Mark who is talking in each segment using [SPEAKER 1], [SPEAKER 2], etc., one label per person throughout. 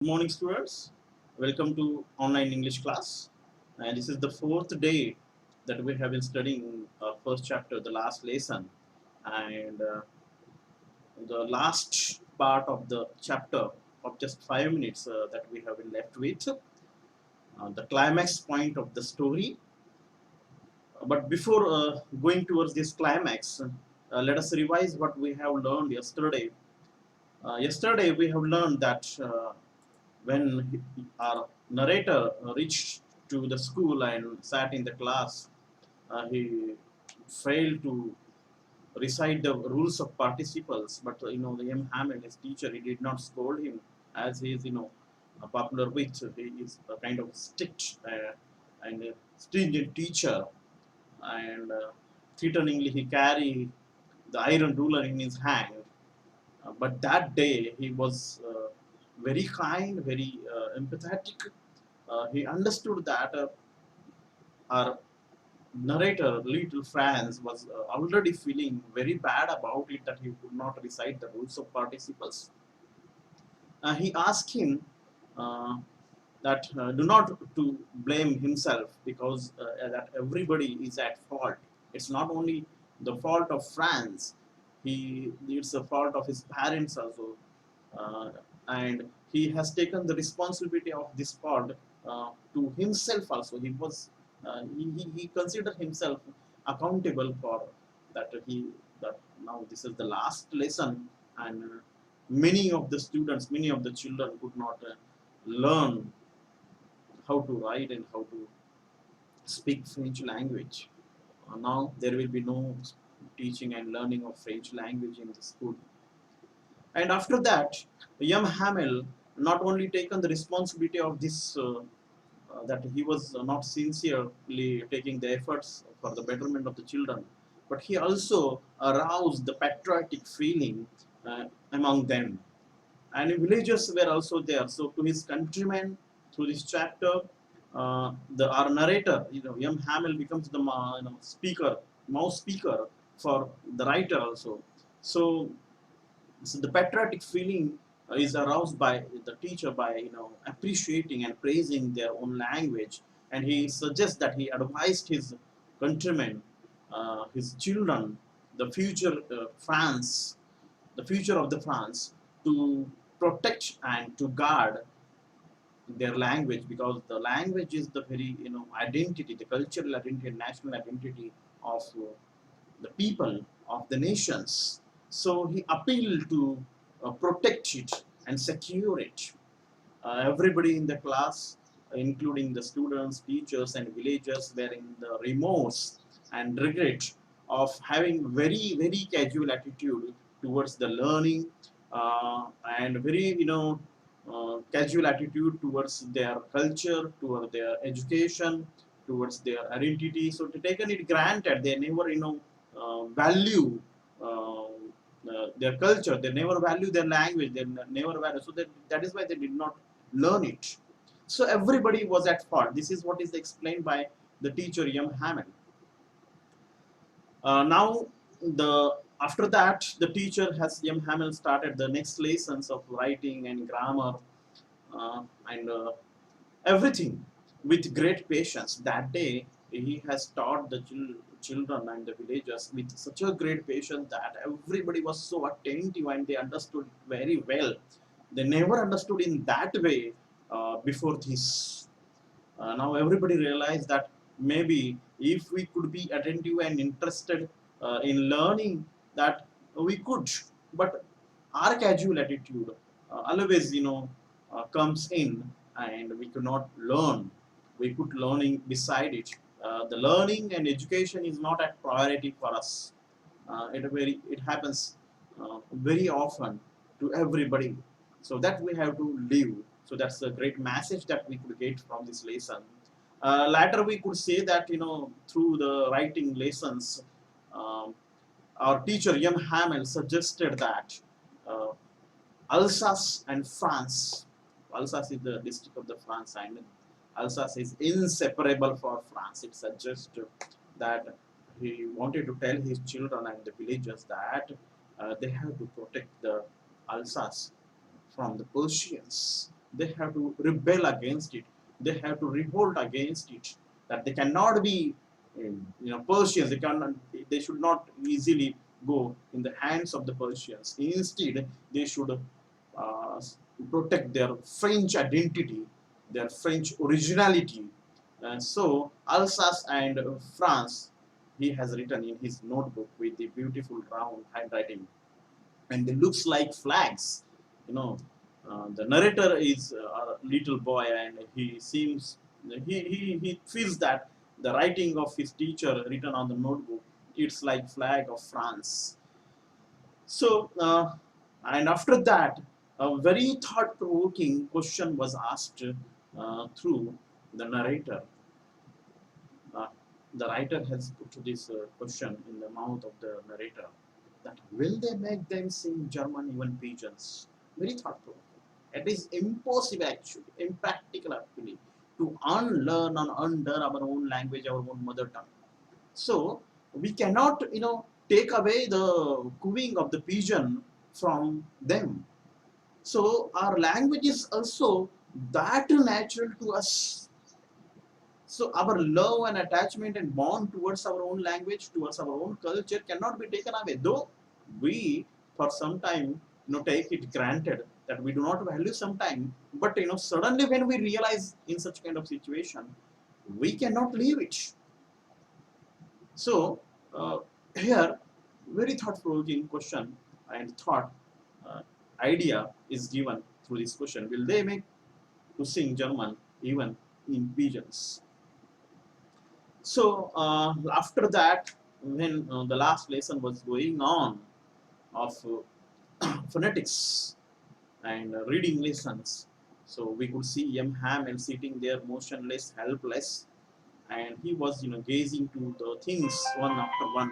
[SPEAKER 1] Good morning, students. Welcome to online English class. And this is the fourth day that we have been studying our first chapter, the last lesson. And the last part of the chapter of just 5 minutes that we have been left with, the climax point of the story. But before going towards this climax, let us revise what we have learned yesterday. Yesterday, we have learned that when our narrator reached to the school and sat in the class, he failed to recite the rules of participles. But the M. Hamid, his teacher, he did not scold him as he is a popular with. He is a kind of strict and a stringent teacher, and threateningly he carried the iron ruler in his hand. But that day he was very kind, very empathetic. He understood that our narrator, Little Franz, was already feeling very bad about it that he could not recite the rules of participles. He asked him uh, that do not to blame himself because that everybody is at fault. It's not only the fault of Franz. It's the fault of his parents also, uh, and he has taken the responsibility of this fault to himself also. He considered himself accountable for that. That now this is the last lesson, and many of the students, many of the children could not learn how to write and how to speak French language. Now there will be no teaching and learning of French language in the school. And after that, young Hamel not only taken the responsibility of this, that he was not sincerely taking the efforts for the betterment of the children, but he also aroused the patriotic feeling among them. And villagers were also there. So to his countrymen, through this chapter, the our narrator, M. Hamel becomes the speaker, mouse speaker for the writer also. So so the patriotic feeling is aroused by the teacher by appreciating and praising their own language, and he suggests that he advised his countrymen, his children, the future France, the future of the France, to protect and to guard their language, because the language is the very identity, the cultural identity, and national identity of the people, of the nations. So he appealed to protect it and secure it. Everybody in the class, including the students, teachers, and villagers, were in the remorse and regret of having very, very casual attitude towards the learning, and very, casual attitude towards their culture, towards their education, towards their identity. So, to taken it granted, they never, value their culture. They never value their language. They never value. So that is why they did not learn it. So everybody was at fault. This is what is explained by the teacher Yam Hamid. Now the after that the teacher has Yam Hamil started the next lessons of writing and grammar, and everything with great patience. That day, he has taught the children and the villagers with such a great patience that everybody was so attentive and they understood very well. They never understood in that way before this. Now everybody realized that maybe if we could be attentive and interested in learning, that we could, but our casual attitude always comes in, and we could not learn. We put learning beside it. The learning and education is not a priority for us. It happens very often to everybody, so that we have to live. So that's a great message that we could get from this lesson. Later we could say that through the writing lessons, um, our teacher Yam Hamel suggested that uh, Alsace and France. Alsace is the district of the France, and Alsace is inseparable for France. It suggests that he wanted to tell his children and the villagers that they have to protect the Alsace from the Persians. they have to rebel against it, they have to revolt against it, that they cannot be Persians, they should not easily go in the hands of the Persians. Instead, they should uh, protect their French identity, their French originality. And so Alsace and France, he has written in his notebook with the beautiful round handwriting, and they looks like flags. You know, the narrator is a little boy, and he seems he feels that the writing of his teacher written on the notebook, it's like flag of France. So, and after that, a very thought-provoking question was asked through the narrator. Uh, the writer has put this question in the mouth of the narrator, that will they make them sing German, even pigeons? Very thoughtful. It is impossible actually, impractical actually, to unlearn and unlearn our own language, our own mother tongue. So we cannot, take away the cooing of the pigeon from them. So our language is also that natural to us. So our love and attachment and bond towards our own language, towards our own culture cannot be taken away. Though we, for some time, take it granted that we do not value some time, but suddenly when we realize in such kind of situation, we cannot leave it. So uh, here, very thought-provoking question and thought uh, idea is given through this question. Will they make to sing German even in pigeons? So after that, when the last lesson was going on of phonetics and reading lessons, so we could see Hamid sitting there motionless, helpless, and he was gazing to the things one after one.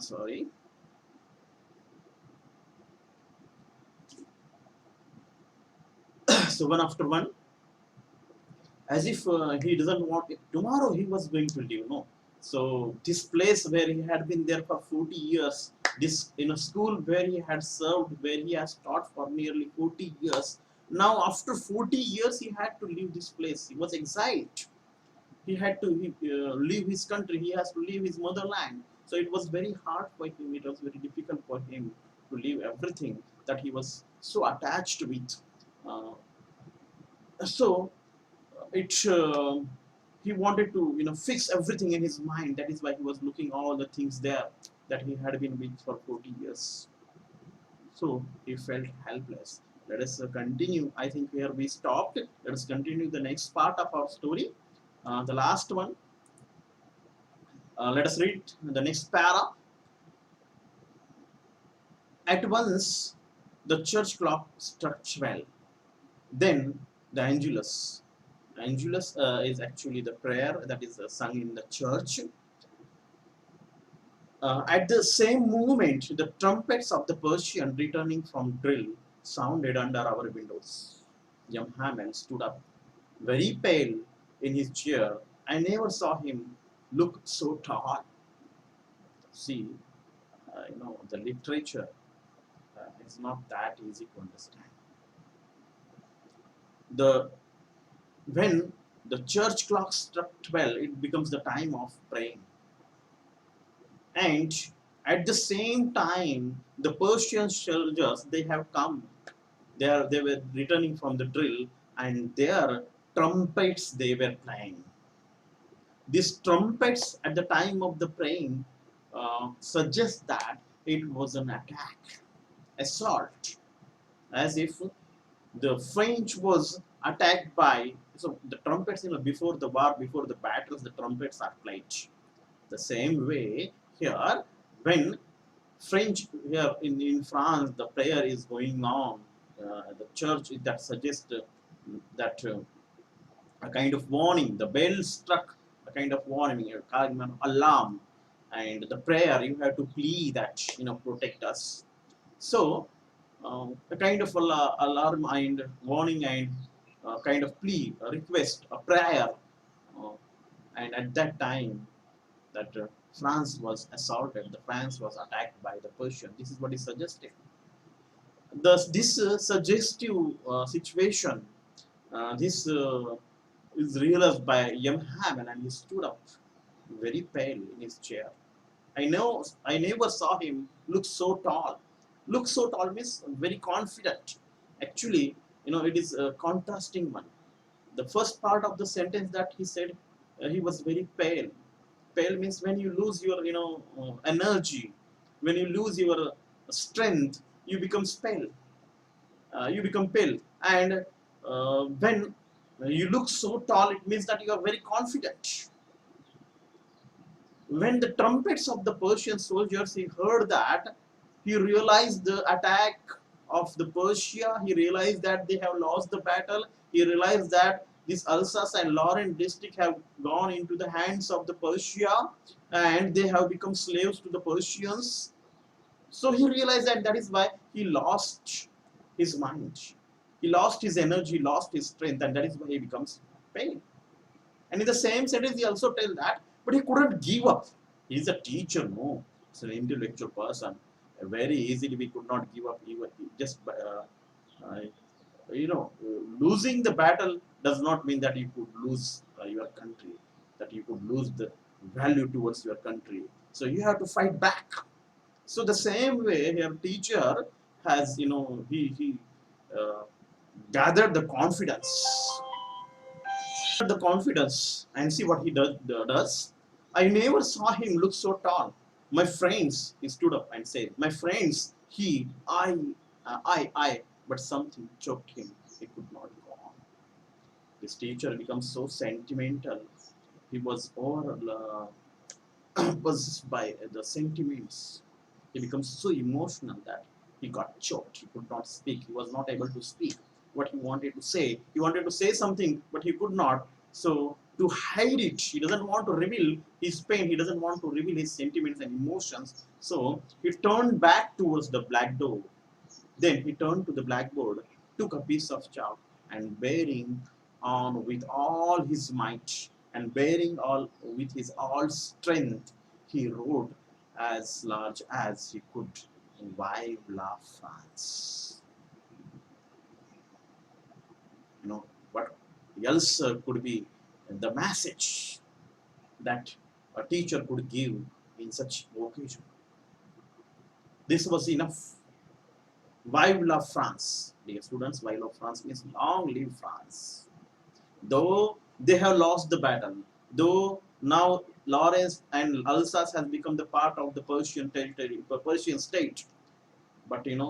[SPEAKER 1] Sorry. So one after one, as if he doesn't want it. Tomorrow he was going to leave. No, so this place where he had been there for 40 years, this school where he had served, where he has taught for nearly 40 years, now after 40 years he had to leave this place. He was exiled. He had to leave his country, he has to leave his motherland. So it was very hard for him, it was very difficult for him to leave everything that he was so attached with. uh, so it he wanted to fix everything in his mind. That is why he was looking all the things there that he had been with for 40 years. So he felt helpless. Let us continue. I think here we stopped. Let us continue the next part of our story, the last one. Let us read the next para. At once the church clock struck 12. Then the Angelus. Angelus is actually the prayer that is sung in the church. At the same moment, the trumpets of the Persian returning from drill sounded under our windows. Young Haman stood up, very pale in his chair. I never saw him look so tall. See, the literature is not that easy to understand. The When the church clock struck 12, it becomes the time of praying. And at the same time, the Persian soldiers, they have come. They were returning from the drill, and their trumpets they were playing. These trumpets at the time of the praying suggest that it was an attack, assault, as if the French was attacked by. So the trumpets, before the war, before the battles, the trumpets are played. The same way here, when French here in France, the prayer is going on. The church that suggests that a kind of warning. The bell struck a kind of warning, a kind of alarm, and the prayer you have to plead that protect us. So a kind of alarm and warning and kind of plea, a request, a prayer, uh, and at that time that France was assaulted, the France was attacked by the Persian. This is what is suggested. Thus, this suggestive situation, this is realized by Hamid, and he stood up very pale in his chair. I never saw him look so tall. Look so tall means very confident. Actually, it is a contrasting one. The first part of the sentence that he said, he was very pale. Pale means when you lose your, energy, when you lose your strength, you become pale. You become pale, and when you look so tall, it means that you are very confident. When the trumpets of the Persian soldiers, he heard that, he realized the attack of the Persia, he realized that they have lost the battle, he realized that this Alsace and Lorraine district have gone into the hands of the Persia and they have become slaves to the Persians. So he realized that that is why he lost his mind. He lost his energy, lost his strength, and that is why he becomes pain. And in the same sentence, he also tells that, but he couldn't give up. He's a teacher, no. He's an intellectual person. Very easily, we could not give up. Even just uh, losing the battle does not mean that you could lose your country, that you could lose the value towards your country. So you have to fight back. So the same way, your teacher has, he gathered the confidence and see what he does. I never saw him look so tall. My friends, he stood up and said, my friends, I, but something choked him. He could not go on. This teacher becomes so sentimental. He was all possessed by the sentiments. He becomes so emotional that he got choked. He could not speak. He was not able to speak what he wanted to say. He wanted to say something, but he could not. So to hide it, he doesn't want to reveal his pain. He doesn't want to reveal his sentiments and emotions. So he turned back towards the black door. Then he turned to the blackboard, took a piece of chalk, and bearing on with all his might, and bearing all with his all strength, he wrote as large as he could, Vive la France. What else could be the message that a teacher could give in such occasion? This was enough. Vive la France. Dear students, Vive la France means long live France. Though they have lost the battle, though now Lawrence and Alsace has become the part of the Persian territory, Persian state, but in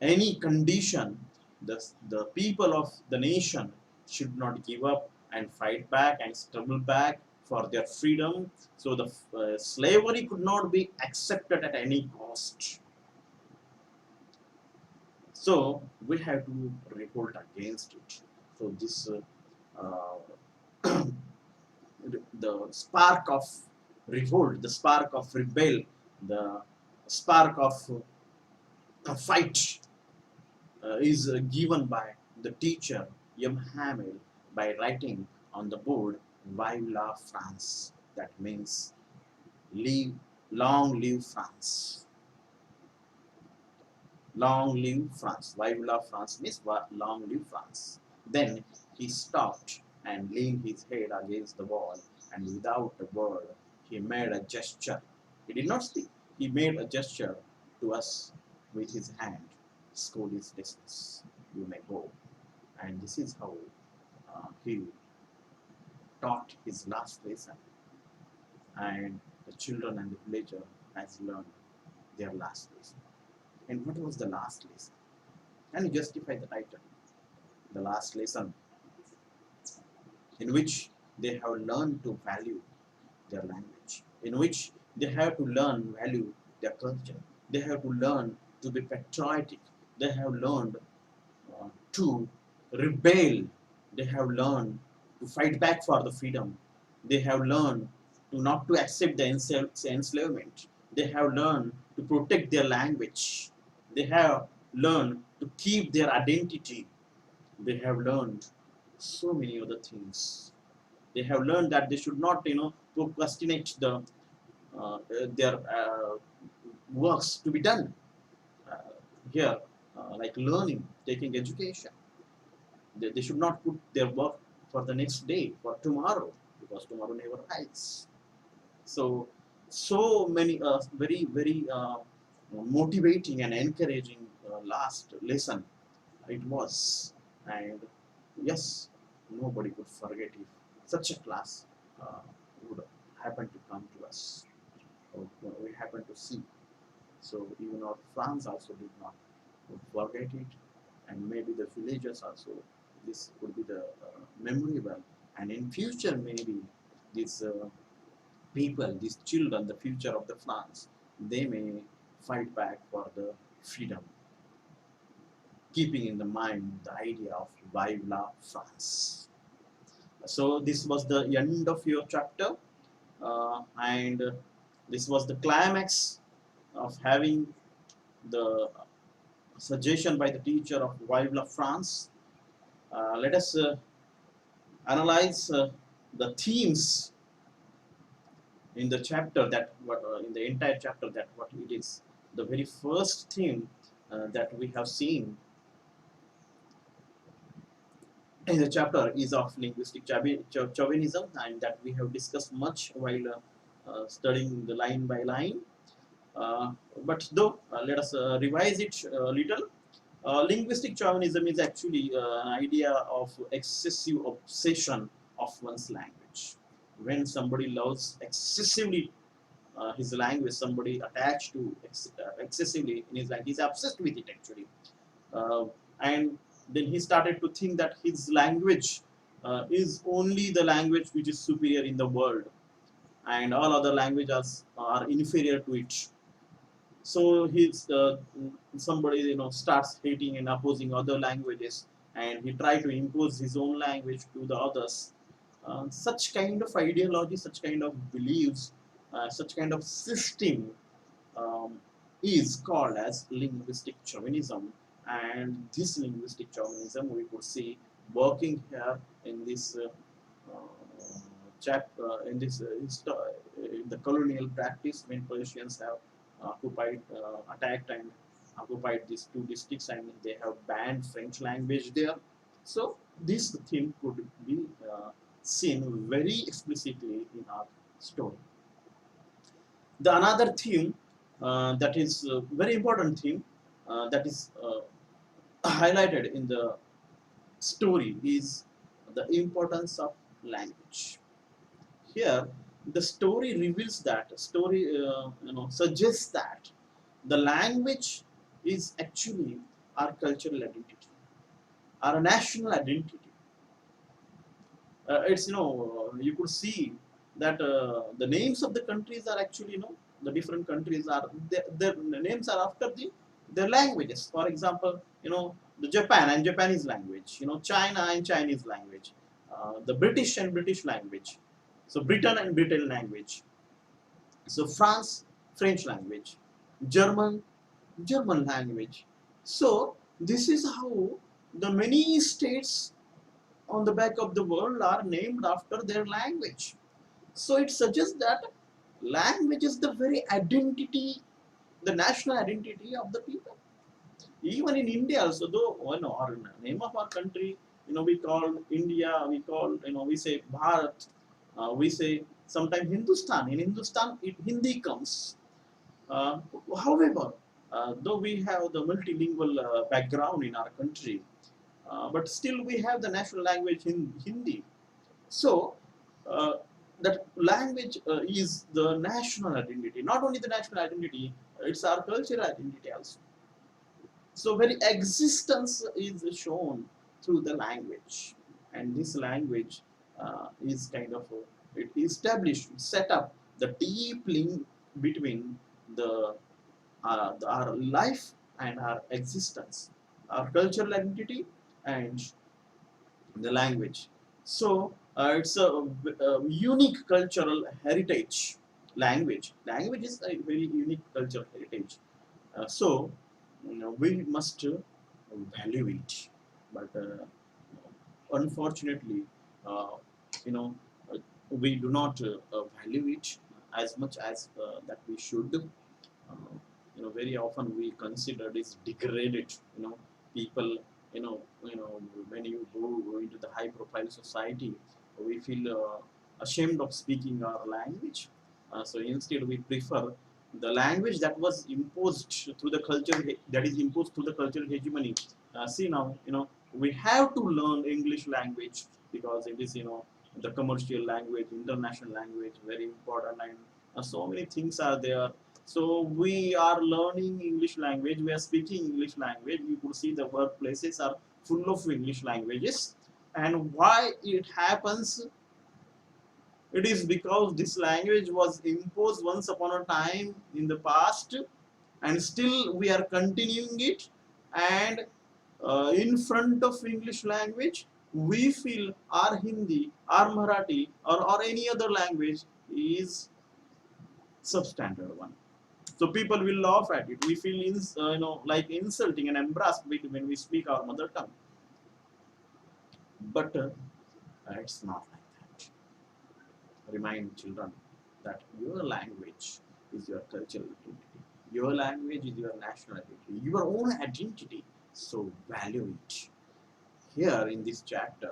[SPEAKER 1] any condition, the people of the nation should not give up and fight back and struggle back for their freedom. So the slavery could not be accepted at any cost. So we have to revolt against it. So this the spark of revolt, the spark of rebel, the spark of fight is given by the teacher Hamid by writing on the board Vive la France. That means live, long live France. Long live France. Vive la France means long live France. Then he stopped and leaned his head against the wall, and without a word, he made a gesture. He did not speak. He made a gesture to us with his hand. School is dismissed. You may go. And this is how he taught his last lesson. And the children and the villager has learned their last lesson. And what was the last lesson? Can you justify the title? The last lesson, in which they have learned to value their language, in which they have to learn value their culture, they have to learn to be patriotic, they have learned to rebel, they have learned to fight back for the freedom, they have learned to not to accept the enslavement, they have learned to protect their language, they have learned to keep their identity, they have learned so many other things. They have learned that they should not procrastinate their works to be done uh, here, like learning, taking education. They should not put their work for the next day, for tomorrow, because tomorrow never arrives. So, so many very motivating and encouraging last lesson it was, and yes, nobody could forget if such a class uh, would happen to come to us, or we happen to see. So even our France also did not forget it, and maybe the villagers also. This would be the memorable, and in future maybe these people, these children, the future of the France, they may fight back for the freedom, keeping in the mind the idea of Vive la France. So this was the end of your chapter, and this was the climax of having the suggestion by the teacher of Vive la France. Let us analyze the themes in the chapter that in the entire chapter that what it is. The very first theme that we have seen in the chapter is of linguistic chauvinism, and that we have discussed much while studying the line by line. But though, let us revise it a little. Linguistic chauvinism is actually an idea of excessive obsession of one's language. When somebody loves excessively his language, somebody attached to excessively in his language, he's obsessed with it actually. Uh, and then he started to think that his language is only the language which is superior in the world, and all other languages are inferior to it. So he's somebody starts hating and opposing other languages, and he try to impose his own language to the others. Such kind of ideology, such kind of beliefs, such kind of system um, is called as linguistic chauvinism. And this linguistic chauvinism we could see working here in this in this in the colonial practice, when Persians have attacked and occupied these two districts, and they have banned French language there. So this theme could be seen very explicitly in our story. The another theme that is very important theme that is highlighted in the story is the importance of language. Here, the story reveals that story suggests that the language is actually our cultural identity, our national identity. It's you could see that the names of the countries are actually the different countries are their names are after their languages. For example, the Japan and Japanese language, China and Chinese language, the British and British language, so Britain and Britain language, so France, French language, German, German language. So this is how the many states on the back of the world are named after their language. So it suggests that language is the very identity, the national identity of the people. Even in India also, though our name of our country, we call India, we call, we say Bharat, we say sometimes Hindustan. In Hindustan, Hindi comes. Uh, However, though we have the multilingual background in our country, but still we have the national language in Hindi. So uh, that language is the national identity. Not only the national identity, it's our cultural identity also. So very existence is shown through the language, and this language is kind of it established, set up the deep link between our life and our existence, our cultural identity and the language. So it's a unique cultural heritage. Language is a very unique cultural heritage. So we must value it, but unfortunately, uh, you know, uh, we do not value it as much as that we should. Very often we consider this degraded. People, when you go into the high-profile society, we feel ashamed of speaking our language. So instead, we prefer the language that was imposed through the culture, that is imposed through the cultural hegemony. See now, we have to learn English language because it is, the commercial language, international language, very important, and so many things are there. So we are learning English language, we are speaking English language. You could see the workplaces are full of English languages. And why it happens? It is because this language was imposed once upon a time in the past, and still we are continuing it. And in front of English language, we feel our Hindi, our Marathi, or any other language is substandard one. So people will laugh at it. We feel like insulting and embarrassed when we speak our mother tongue. But it's not like that. Remind children that your language is your cultural identity. Your language is your national identity, your own identity. So value it. Here in this chapter,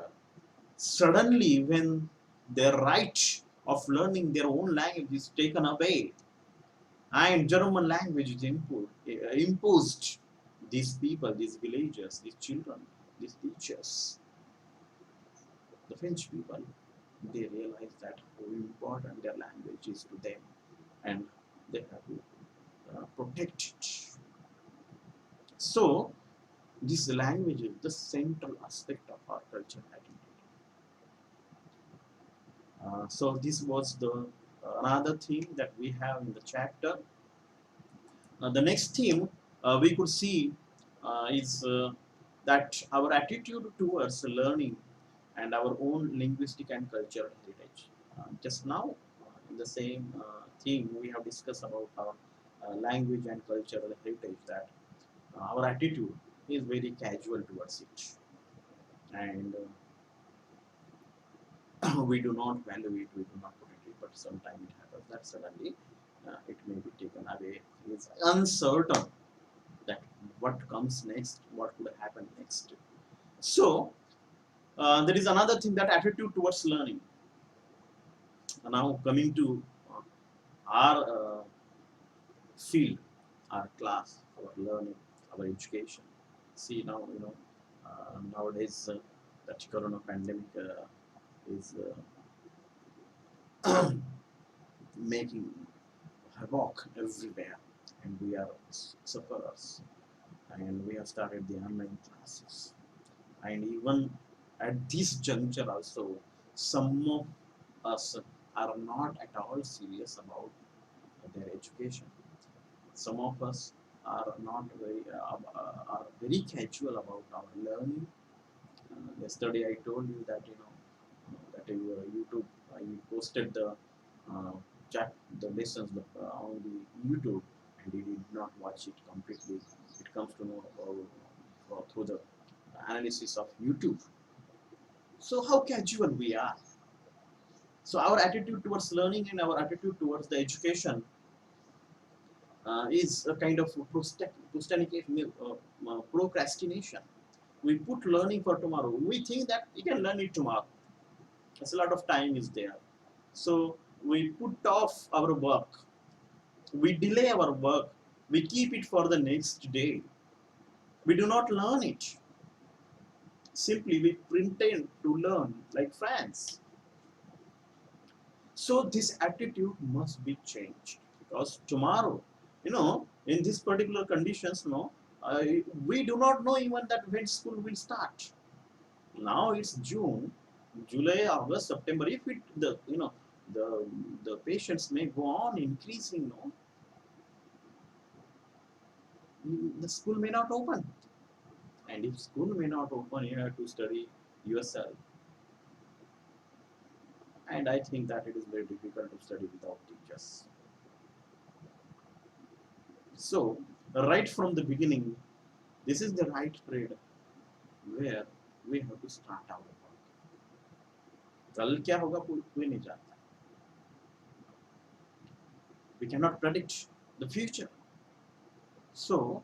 [SPEAKER 1] suddenly when their right of learning their own language is taken away, and German language is imposed, these people, these villagers, these children, these teachers, the French people, they realize that how important their language is to them, and they have to protect it. So this language is the central aspect of our cultural identity. So this was the another theme that we have in the chapter. The next theme we could see is that our attitude towards learning and our own linguistic and cultural heritage. Just now, in the same theme, we have discussed about our language and cultural heritage, that our attitude is very casual towards it, and we do not value it, we do not protect it, but sometimes it happens that suddenly it may be taken away. It is uncertain that what comes next, what could happen next. So there is another thing, that attitude towards learning. Now coming to our field, our class, our learning, our education. See now, nowadays that Corona pandemic is making havoc everywhere, and we are sufferers. And we have started the online classes. And even at this juncture also, some of us are not at all serious about their education. Some of us are not are very casual about our learning. Yesterday I told you that that YouTube, I posted the uh, chat the lessons on the YouTube, and he did not watch it completely. It comes to know through the analysis of YouTube. So how casual we are. So our attitude towards learning and our attitude towards the education is a kind of procrastination. We put learning for tomorrow. We think that we can learn it tomorrow. There's a lot of time is there. So we put off our work. We delay our work. We keep it for the next day. We do not learn it. Simply we pretend to learn like France. So this attitude must be changed, because tomorrow, in these particular conditions, we do not know even that when school will start. Now it's June, July, August, September. If it the patients may go on increasing, the school may not open. And if school may not open, you have to study yourself. And I think that it is very difficult to study without teachers. So, right from the beginning, this is the right period where we have to start our work. कल क्या होगा कोई नहीं जानता. We cannot predict the future. So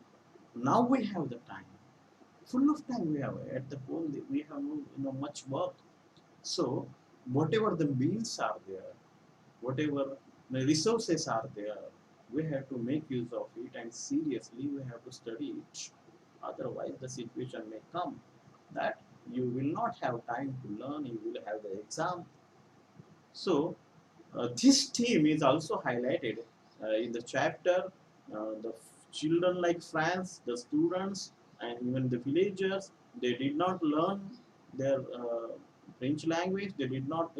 [SPEAKER 1] now we have the time, full of time we have at the home. We have no, much work. So whatever the means are there, whatever the resources are there, we have to make use of it, and seriously we have to study it. Otherwise, the situation may come that you will not have time to learn. You will have the exam. So this theme is also highlighted in the chapter. The children like France, the students, and even the villagers, they did not learn their French language. They did not,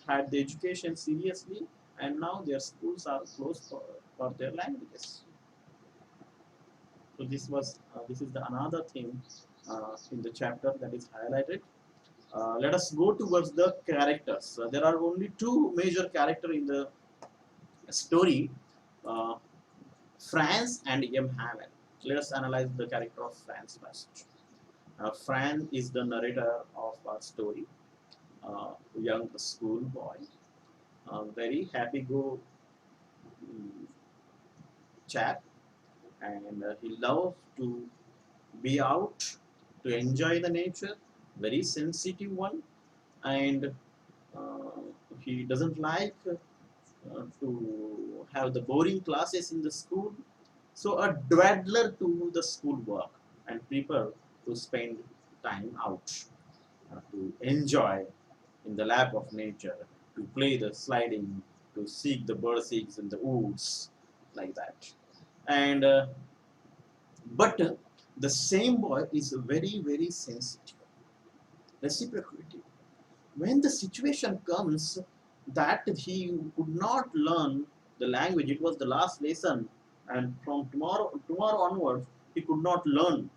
[SPEAKER 1] had the education seriously, and now their schools are closed for their languages. So this is the another theme in the chapter that is highlighted. Let us go towards the characters. There are only two major characters in the story, uh, France and Hamid. Let us analyze the character of France first. Fran is the narrator of our story, young schoolboy, very happy-go chap, and he loves to be out, to enjoy the nature, very sensitive one, and uh, he doesn't like to have the boring classes in the school. So a dwaddler to the school work and prefer to spend time out, to enjoy in the lap of nature, to play the sliding, to seek the bird seeds in the woods, like that. And but the same boy is very, very sensitive, reciprocity. When the situation comes that he could not learn the language, it was the last lesson, and from tomorrow onwards, he could not learn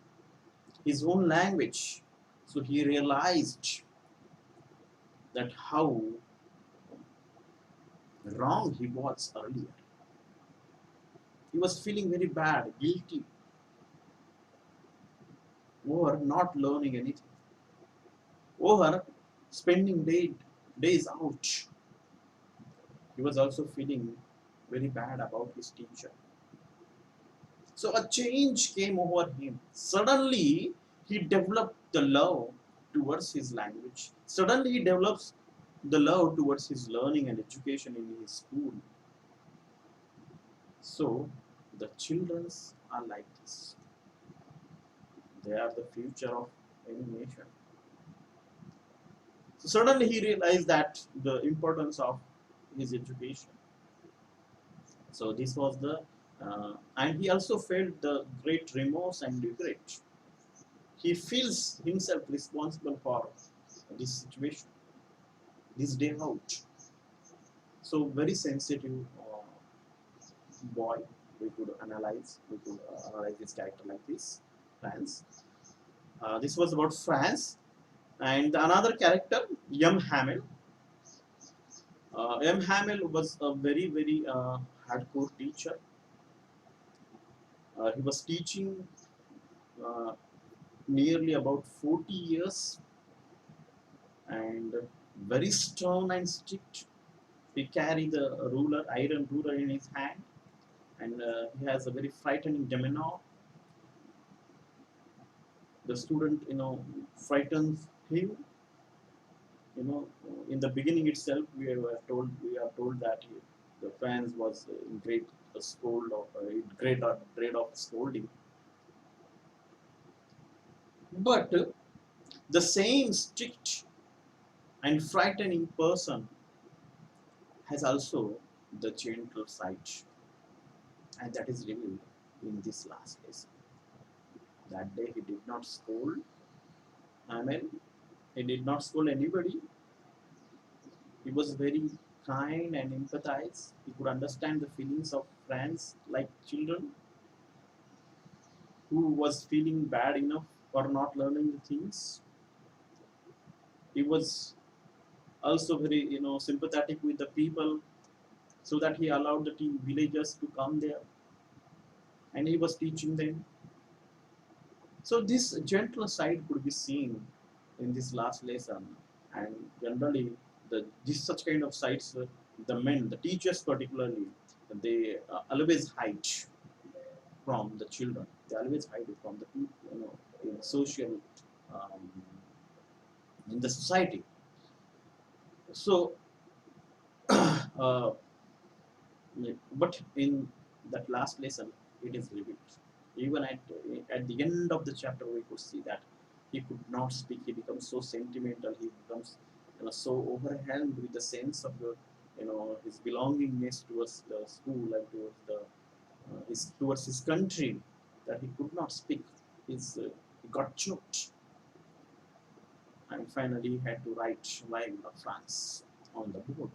[SPEAKER 1] his own language. So he realized that how wrong he was earlier. He was feeling very bad, guilty over not learning anything, over spending days out. He was also feeling very bad about his teacher. So a change came over him. Suddenly, he developed the love towards his language. Suddenly, he develops the love towards his learning and education in his school. So, the children are like this. They are the future of any nation. So, suddenly, he realized that the importance of his education. So, this was and he also felt the great remorse and regret. He feels himself responsible for this situation, this day out. So very sensitive boy. We could analyze. We could analyze this character like this. France. This was about France, and another character, Hamid. Hamid was a very, very hardcore teacher. He was teaching uh, nearly about 40 years, and very stern and strict. He carried the ruler, iron ruler in his hand, and he has a very frightening demeanor. The student, frightens him. In the beginning itself, we are told that the fans was in great scold of great dread of scolding. But the same strict and frightening person has also the gentle side, and that is revealed in this last lesson. That day he did not scold. I mean, he did not scold anybody. He was very kind and empathized. He could understand the feelings of friends like children who was feeling bad enough for not learning the things. He was also very, sympathetic with the people, so that he allowed the villagers to come there, and he was teaching them. So this gentle side could be seen in this last lesson, and generally this such kind of sides, the men, the teachers particularly, they always hide from the children. They always hide from the people, in social, um, in the society. So, uh, but in that last lesson, it is revealed. Even at the end of the chapter, we could see that he could not speak. He becomes so sentimental. He becomes, so overwhelmed with the sense of the, his belongingness towards the school and towards the towards his country, that he could not speak. He got choked, and finally he had to write Vive la France on the board.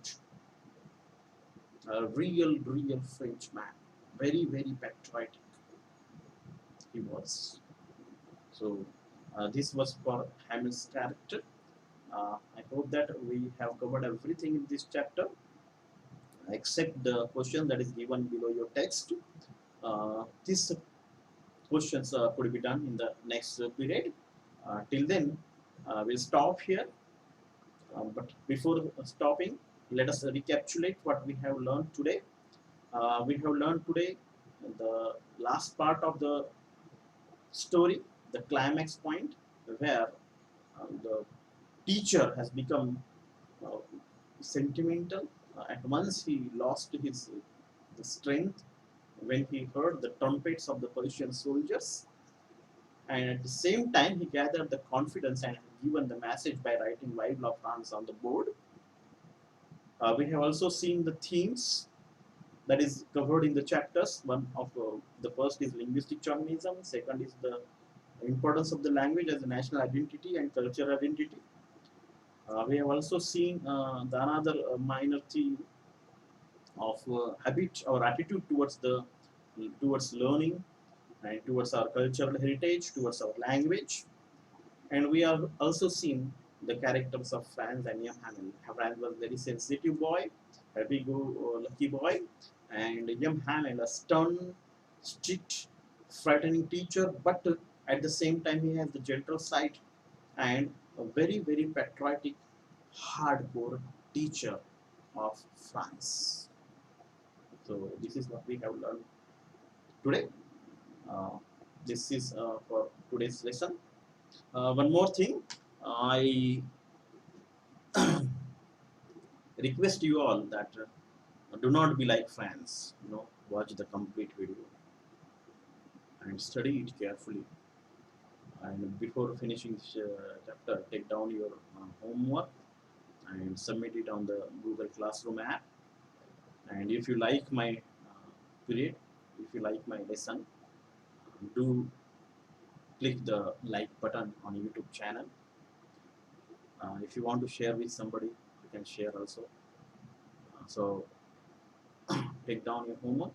[SPEAKER 1] A real French man, very patriotic he was. So this was for Hamid's character. I hope that we have covered everything in this chapter, except the question that is given below your text. These questions could be done in the next period. Till then, we'll stop here. But before stopping, let us recapitulate what we have learned today. We have learned today the last part of the story, the climax point, where the teacher has become uh, sentimental. At once he lost his strength when he heard the trumpets of the Persian soldiers, and at the same time he gathered the confidence and given the message by writing Vive la France on the board. We have also seen the themes that is covered in the chapters. One of the first is linguistic chauvinism, second is the importance of the language as a national identity and cultural identity. We have also seen the another minor theme of habit or attitude towards learning and towards our cultural heritage, towards our language. And we have also seen the characters of Franz and Young Hamil. Franz was a very sensitive boy, happy go lucky boy, and Young Hamil, a stern, strict, frightening teacher, but at the same time he has the gentle side and a very patriotic, hardcore teacher of France. So this is what we have learned today. Uh, this is for today's lesson. One more thing, I request you all that do not be like fans. Watch the complete video and study it carefully. And before finishing this chapter, take down your homework and submit it on the Google Classroom app. And if you like my period, if you like my lesson, do click the like button on YouTube channel. If you want to share with somebody, you can share also. So take down your homework,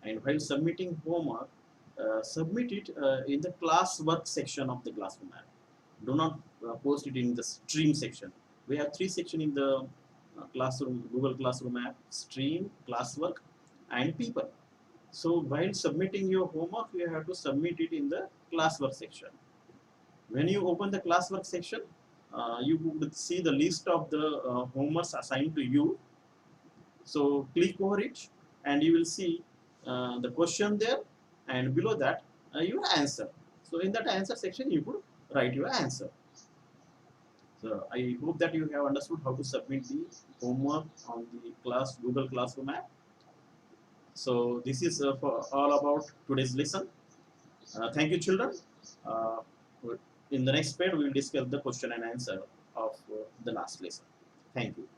[SPEAKER 1] and while submitting homework, submit it in the classwork section of the Classroom app. Do not post it in the stream section. We have three sections in the Google Classroom app: stream, classwork, and people. So while submitting your homework, you have to submit it in the classwork section. When you open the classwork section, you would see the list of the homeworks assigned to you. So click over it and you will see the question there, and below that your answer. So in that answer section you could write your answer. So I hope that you have understood how to submit the homework on the Google Classroom app. So this is for all about today's lesson. Thank you, children. Uh, in the next period we will discuss the question and answer of the last lesson. Thank you.